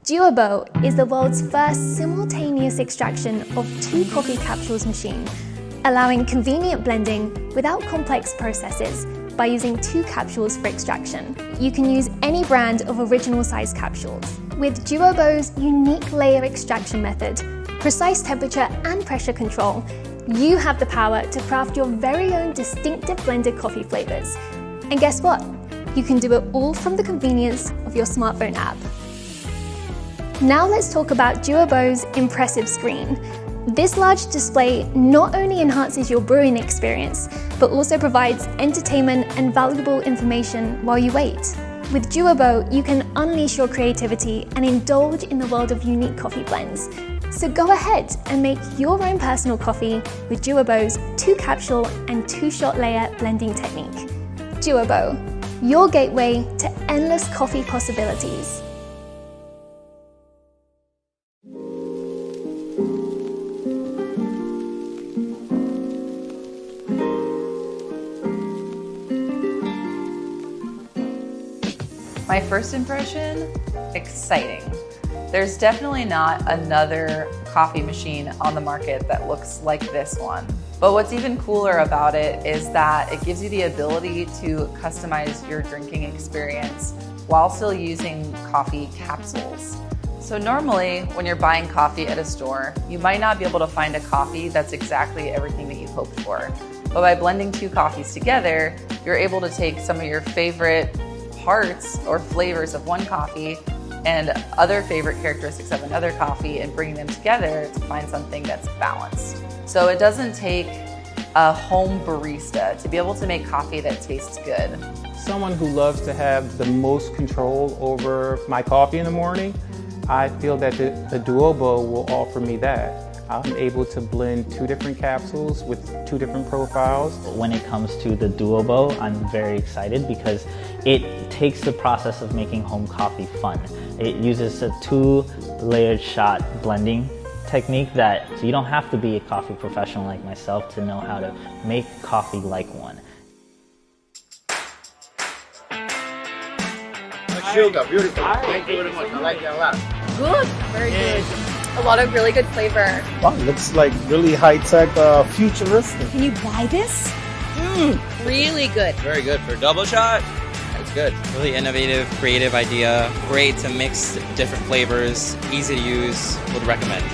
DUOBO is the world's first simultaneous extraction of 2 coffee capsules machine, allowing convenient blending without complex processes by using 2 capsules for extraction. You can use any brand of original size capsules. With DUOBO's unique layer extraction method, precise temperature and pressure control, you have the power to craft your very own distinctive blended coffee flavors. And guess what? You can do it all from the convenience of your smartphone app. Now let's talk about DUOBO's impressive screen. This large display not only enhances your brewing experience, but also provides entertainment and valuable information while you wait. With DUOBO, you can unleash your creativity and indulge in the world of unique coffee blends. So go ahead and make your own personal coffee with DUOBO's 2-capsule and 2-shot layer blending technique. DUOBO, your gateway to endless coffee possibilities. My first impression, exciting. There's definitely not another coffee machine on the market that looks like this one. But what's even cooler about it is that it gives you the ability to customize your drinking experience while still using coffee capsules. So normally, when you're buying coffee at a store, you might not be able to find a coffee that's exactly everything that you hoped for. But by blending 2 coffees together, you're able to take some of your favorite parts or flavors of one coffee and other favorite characteristics of another coffee and bring them together to find something that's balanced. So it doesn't take a home barista to be able to make coffee that tastes good. Someone who loves to have the most control over my coffee in the morning, I feel that the DUOBO will offer me that. I'm able to blend 2 different capsules with 2 different profiles. When it comes to the DUOBO, I'm very excited because it takes the process of making home coffee fun. It uses a 2-layered shot blending technique so you don't have to be a coffee professional like myself to know how to make coffee like one. Sugar, beautiful. Thank you very much. I like it a lot. Good, very good. A lot of really good flavor. Wow, looks like really high-tech, futuristic. Can you buy this? Really good. Very good for double shot. It's good. Really innovative, creative idea. Great to mix different flavors. Easy to use. Would recommend.